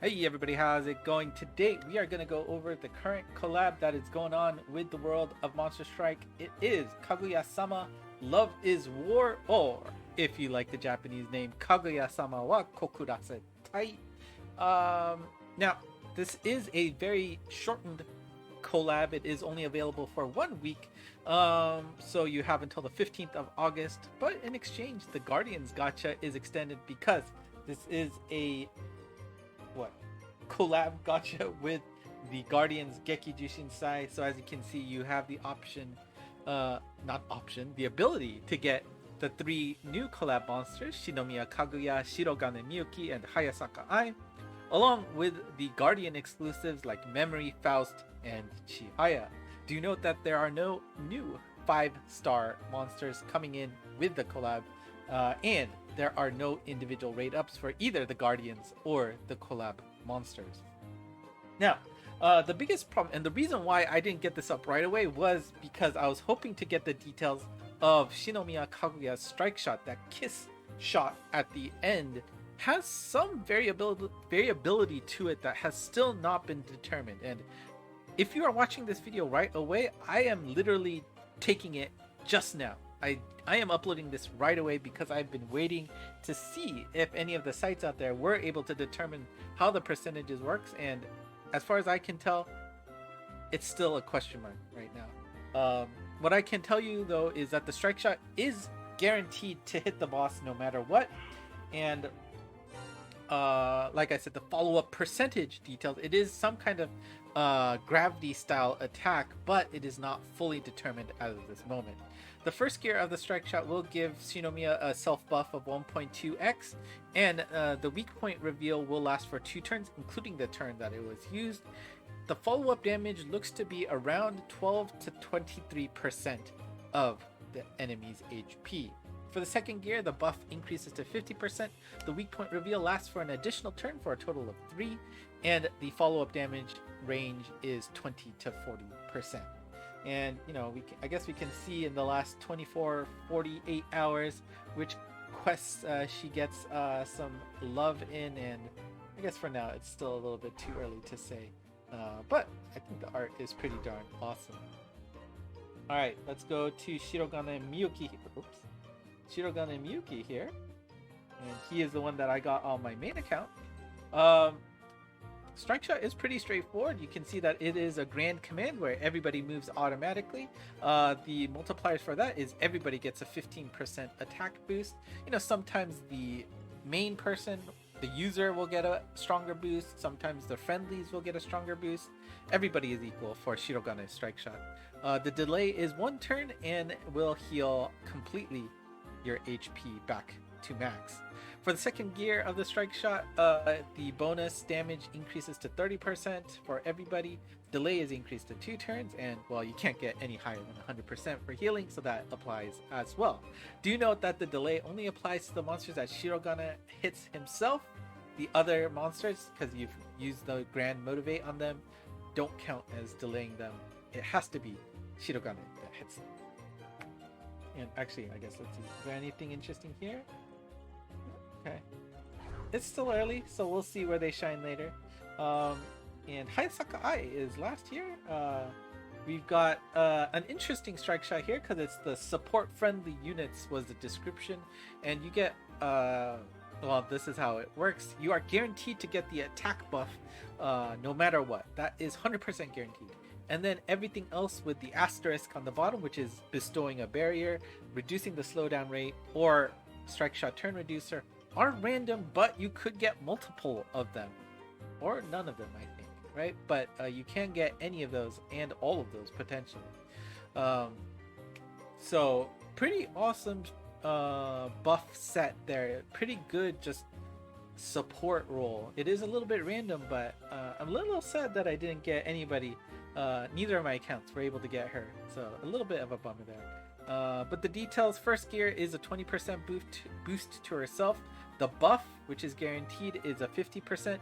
Hey everybody, how's it going? Today we are going to go over the current collab that is going on with the world of Monster Strike. It is Kaguya-Sama, Love is War, or if you like the Japanese name, Kaguya-Sama wa kokura se tai. Now, this is a very shortened collab. It is only available for 1 week, so you have until the 15th of August. But in exchange, the Guardians gacha is extended because this is a collab gacha with the Guardians Geki Jushin Sai. So as you can see, you have the option, the ability to get the 3 new collab monsters, Shinomiya Kaguya, Shirogane Miyuki, and Hayasaka Ai, along with the Guardian exclusives like Memory, Faust, and Chihaya. Do note that there are no new 5-star monsters coming in with the collab, and there are no individual rate ups for either the Guardians or the collab monsters. Now, the biggest problem, and the reason why I didn't get this up right away, was because I was hoping to get the details of Shinomiya Kaguya's strike shot. That kiss shot at the end has some variability to it that has still not been determined. And if you are watching this video right away, I am literally taking it just now. I am uploading this right away because I've been waiting to see if any of the sites out there were able to determine how the percentages works, and as far as I can tell, it's still a question mark right now. What I can tell you though is that the strike shot is guaranteed to hit the boss no matter what, and like I said, the follow-up percentage details, it is some kind of gravity style attack, but it is not fully determined as of this moment. The first gear of the strike shot will give Shinomiya a self buff of 1.2x, and the weak point reveal will last for 2 turns, including the turn that it was used. The follow-up damage looks to be around 12 to 23% of the enemy's HP. For the second gear, the buff increases to 50%, the weak point reveal lasts for an additional turn for a total of 3, and the follow-up damage range is 20 to 40%. And you know, I guess we can see in the last 48 hours which quests she gets some love in, and I guess for now it's still a little bit too early to say, but I think the art is pretty darn awesome. Alright, let's go to Shirogane Miyuki. Shirogane Miyuki here, and he is the one that I got on my main account. Strike shot is pretty straightforward. You can see that it is a grand command where everybody moves automatically. The multipliers for that is everybody gets a 15% attack boost. You know, sometimes the main person, the user, will get a stronger boost. Sometimes the friendlies will get a stronger boost. Everybody is equal for Shirogane strike shot. The delay is 1 turn and will heal completely your HP back to max. For the second gear of the strike shot, the bonus damage increases to 30% for everybody. Delay is increased to 2 turns, and well, you can't get any higher than 100% for healing, so that applies as well. Do note that the delay only applies to the monsters that Shirogane hits himself. The other monsters, because you've used the Grand Motivate on them, don't count as delaying them. It has to be Shirogane that hits them. And actually, I guess let's see. Is there anything interesting here? Okay. It's still early, so we'll see where they shine later. And Hayasaka Ai is last here. We've got an interesting strike shot here because it's the support friendly units was the description, and you get well, this is how it works. You are guaranteed to get the attack buff no matter what. That is 100% guaranteed. And then everything else with the asterisk on the bottom, which is bestowing a barrier, reducing the slowdown rate, or strike shot turn reducer, are random, but you could get multiple of them, or none of them, I think, right? But you can get any of those and all of those potentially. So pretty awesome buff set there. Pretty good just support role. It is a little bit random, but I'm a little sad that I didn't get anybody. Neither of my accounts were able to get her, so a little bit of a bummer there. But the details: first gear is a 20% boost to herself. The buff, which is guaranteed, is a 50%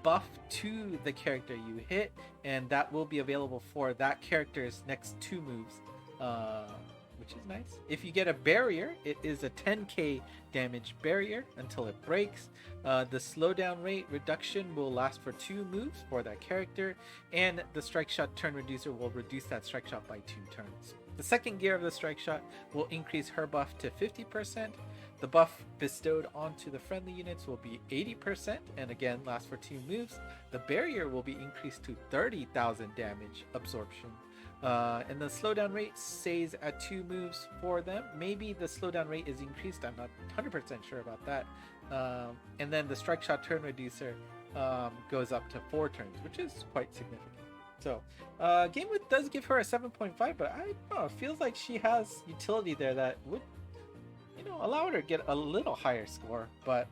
buff to the character you hit, and that will be available for that character's next 2 moves which is nice. If you get a barrier, it is a 10k damage barrier until it breaks. The slowdown rate reduction will last for 2 moves for that character, and the strike shot turn reducer will reduce that strike shot by 2 turns. The second gear of the strike shot will increase her buff to 50%. The buff bestowed onto the friendly units will be 80% and again lasts for 2 moves. The barrier will be increased to 30,000 damage absorption. And the slowdown rate stays at 2 moves for them. Maybe the slowdown rate is increased, I'm not 100% sure about that. And then the strike shot turn reducer goes up to 4 turns, which is quite significant. So Game Width does give her a 7.5, but I don't know, it feels like she has utility there that would, you know, allow her to get a little higher score. But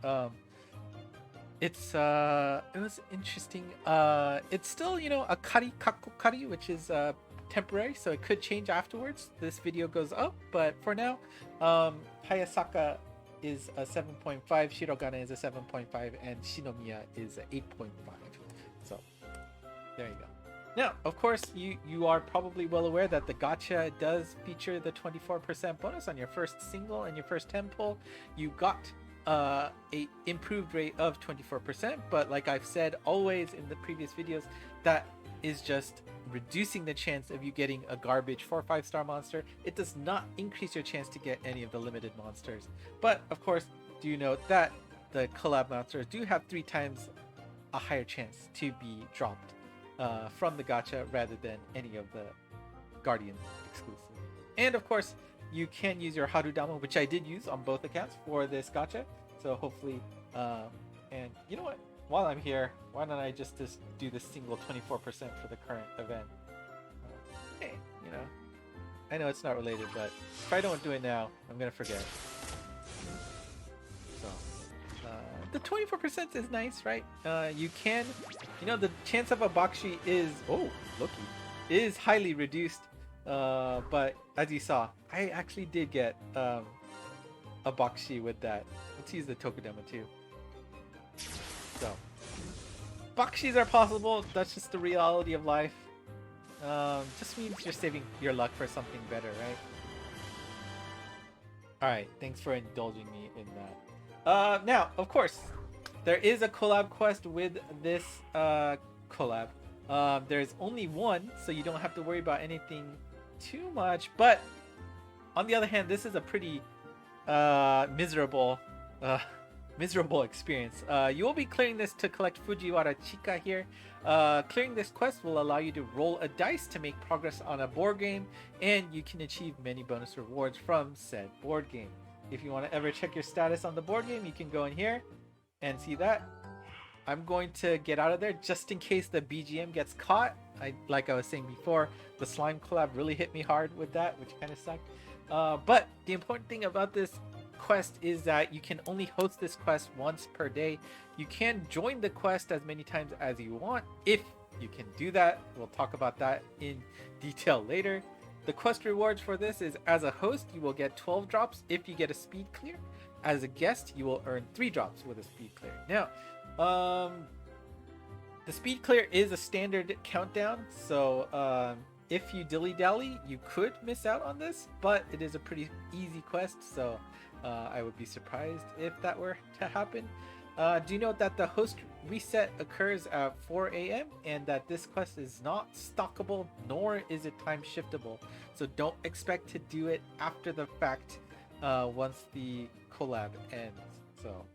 it was interesting. It's still, you know, a kari kakko kari, which is temporary, so it could change afterwards. This video goes up, but for now, Hayasaka is a 7.5, Shirogane is a 7.5, and Shinomiya is a 8.5. So there you go. Now, of course, you are probably well aware that the gacha does feature the 24% bonus on your first single and your first 10 pull. You got a improved rate of 24%, but like I've said always in the previous videos, that is just reducing the chance of you getting a garbage 4 or 5-star monster. It does not increase your chance to get any of the limited monsters. But of course, do note that the collab monsters do have 3 times a higher chance to be dropped from the gacha rather than any of the Guardian exclusive. And of course, you can use your Harudama, which I did use on both accounts for this gacha. So hopefully, and you know what? While I'm here, why don't I just do the single 24% for the current event? Hey, you know, I know it's not related, but if I don't do it now, I'm gonna forget. So, the 24% is nice, right? You can, you know, the chance of a Bakshi is, oh, looky, is highly reduced. But as you saw, I actually did get a Bakshi with that. Let's use the Tokudama too. So, Bakshis are possible. That's just the reality of life. Just means you're saving your luck for something better, right? Alright, thanks for indulging me in that. Now, of course, there is a collab quest with this collab. There's only one, so you don't have to worry about anything too much. But on the other hand, this is a pretty miserable experience. You will be clearing this to collect Fujiwara Chika here. Clearing this quest will allow you to roll a dice to make progress on a board game, and you can achieve many bonus rewards from said board game. If you want to ever check your status on the board game, you can go in here and see that. I'm going to get out of there just in case the BGM gets caught. Like I was saying before, the slime collab really hit me hard with that, which kind of sucked. But the important thing about this quest is that you can only host this quest once per day. You can join the quest as many times as you want if you can do that. We'll talk about that in detail later. The quest rewards for this is, as a host, you will get 12 drops if you get a speed clear. As a guest, you will earn 3 drops with a speed clear. Now, the speed clear is a standard countdown, so if you dilly-dally, you could miss out on this, but it is a pretty easy quest, so I would be surprised if that were to happen. Do note that the host reset occurs at 4 a.m. and that this quest is not stockable, nor is it time shiftable, so don't expect to do it after the fact once the collab ends. So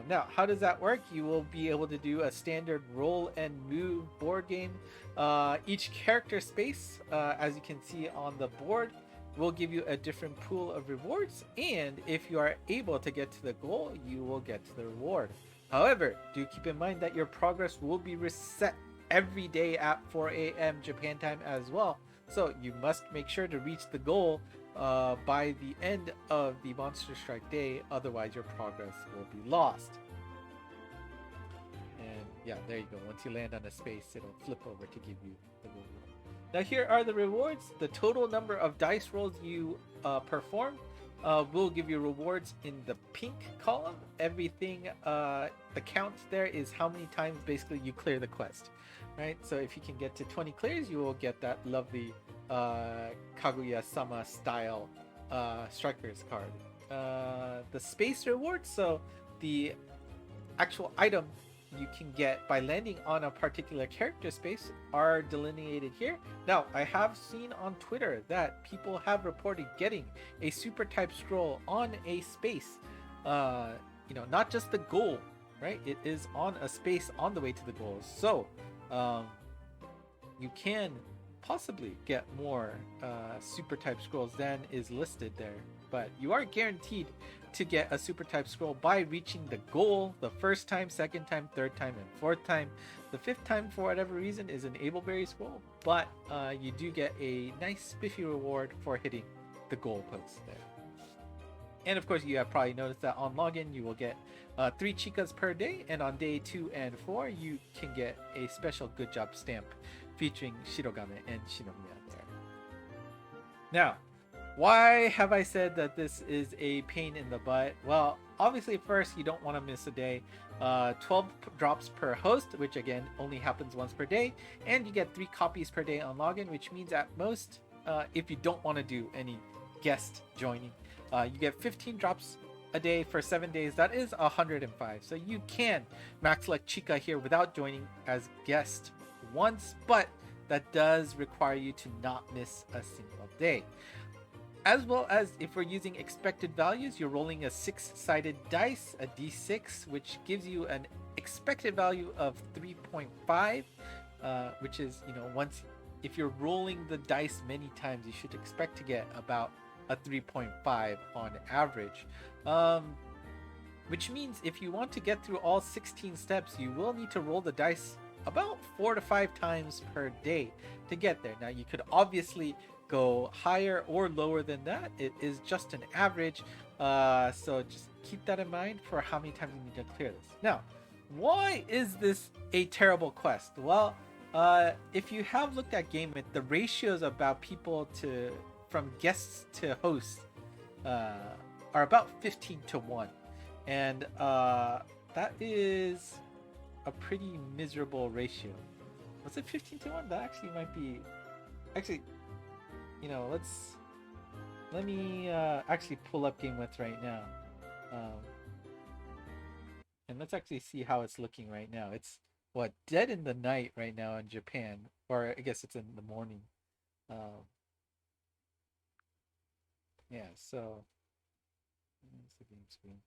now, how does that work? You will be able to do a standard roll and move board game. Each character space, as you can see on the board, will give you a different pool of rewards, and if you are able to get to the goal, you will get to the reward. However, do keep in mind that your progress will be reset every day at 4 a.m. Japan time as well, so you must make sure to reach the goal by the end of the Monster Strike day, otherwise your progress will be lost. And yeah, there you go. Once you land on a space, it'll flip over to give you the reward. Now here are the rewards. The total number of dice rolls you perform will give you rewards in the pink column. Everything the count there is how many times basically you clear the quest, right? So if you can get to 20 clears, you will get that lovely Kaguya-Sama style strikers card. The space reward, so the actual item you can get by landing on a particular character space are delineated here. Now, I have seen on Twitter that people have reported getting a super type scroll on a space. Not just the goal, right? It is on a space on the way to the goal. So, you can possibly get more super type scrolls than is listed there, but you are guaranteed to get a super type scroll by reaching the goal the first time, second time, third time, and fourth time. The fifth time, for whatever reason, is an Ableberry scroll, but you do get a nice spiffy reward for hitting the goal post there. And of course, you have probably noticed that on login, you will get 3 chicas per day, and on day 2 and 4, you can get a special good job stamp featuring Shirogame and Shinomiya there. Now, why have I said that this is a pain in the butt? Well, obviously, first, you don't want to miss a day. 12 drops per host, which again only happens once per day, and you get 3 copies per day on login, which means at most, if you don't want to do any guest joining, you get 15 drops a day for 7 days. That is 105. So you can max select Chica here without joining as guest once, but that does require you to not miss a single day. As well as if we're using expected values, you're rolling a 6-sided dice, a d6, which gives you an expected value of 3.5, which is, if you're rolling the dice many times, you should expect to get about a 3.5 on average. Which means if you want to get through all 16 steps, you will need to roll the dice about 4 to 5 times per day to get there. Now, you could obviously go higher or lower than that. It is just an average, so just keep that in mind for how many times you need to clear this. Now, why is this a terrible quest? Well, if you have looked at GameWith, the ratios about people from guests to hosts are about 15 to 1, and that is a pretty miserable ratio. Was it 15 to 1? That actually might be let me actually pull up GameWith right now, and let's actually see how it's looking right now. It's dead in the night right now in Japan, or I guess it's in the morning. Yeah, so where's the game screen?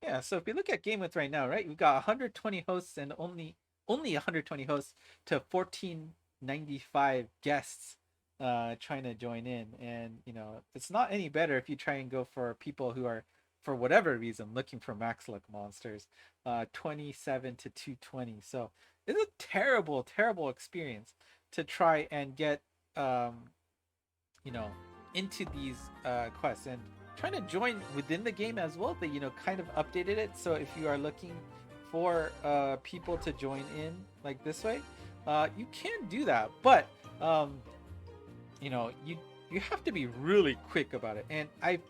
Yeah, so if we look at GameWith right now, right, we've got 120 hosts and only 120 hosts to 1495 guests trying to join in. And it's not any better if you try and go for people who are, for whatever reason, looking for max luck monsters. 27 to 220. So it's a terrible experience to try and get into these quests, and trying to join within the game as well. They kind of updated it, so if you are looking for people to join in like this way, you can do that, but you have to be really quick about it. And I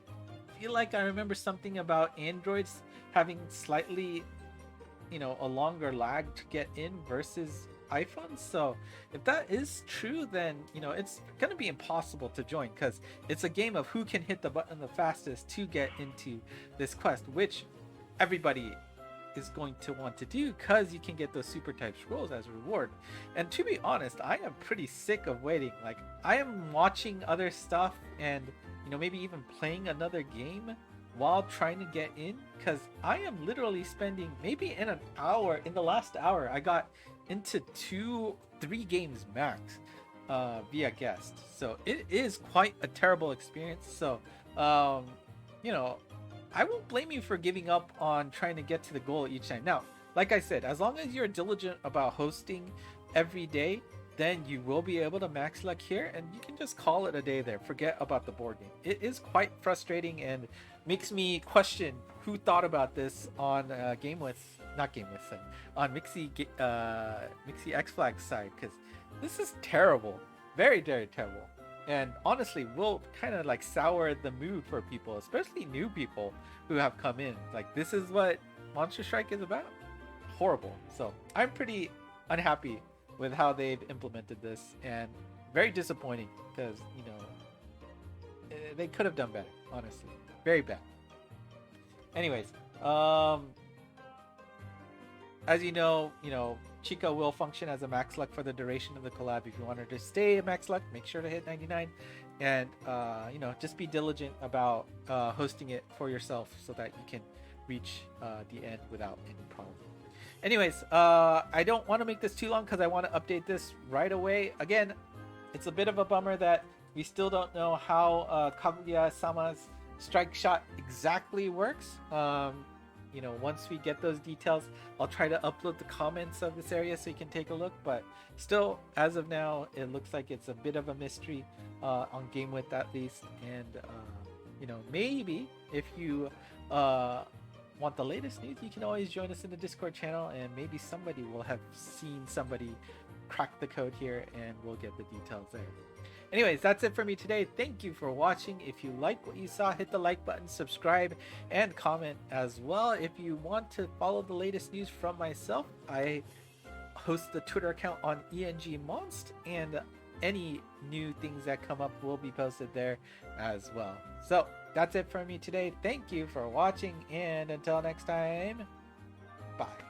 feel like I remember something about Androids having slightly a longer lag to get in versus iPhones. So if that is true, then it's gonna be impossible to join, because it's a game of who can hit the button the fastest to get into this quest, which everybody is going to want to do, because you can get those super type scrolls as a reward. And to be honest, I am pretty sick of waiting. Like, I am watching other stuff and maybe even playing another game while trying to get in, because I am literally spending maybe in the last hour I got into 2-3 games max via guest. So it is quite a terrible experience. So I won't blame you for giving up on trying to get to the goal each time. Now, like I said, as long as you're diligent about hosting every day, then you will be able to max luck here, and you can just call it a day there. Forget about the board game. It is quite frustrating and makes me question who thought about this on on Mixi X Flag side, because this is terrible, very, very terrible, and honestly will kind of like sour the mood for people, especially new people who have come in. Like, this is what Monster Strike is about. Horrible. So I'm pretty unhappy with how they've implemented this, and very disappointing because they could have done better. Honestly, very bad. Anyways, as you know, Chica will function as a max luck for the duration of the collab. If you want her to stay a max luck, make sure to hit 99, and just be diligent about hosting it for yourself so that you can reach the end without any problem. Anyways, I don't want to make this too long because I want to update this right away. Again, it's a bit of a bummer that we still don't know how Kaguya-Sama's strike shot exactly works. Once we get those details, I'll try to upload the comments of this area so you can take a look. But still, as of now, it looks like it's a bit of a mystery on GameWidth at least. And maybe if you want the latest news, you can always join us in the Discord channel, and maybe somebody will have seen somebody crack the code here, and we'll get the details there. Anyways, that's it for me today. Thank you for watching. If you like what you saw, hit the like button, subscribe, and comment as well. If you want to follow the latest news from myself, I host the Twitter account on ENGmonst, and any new things that come up will be posted there as well. So that's it for me today. Thank you for watching, and until next time, bye.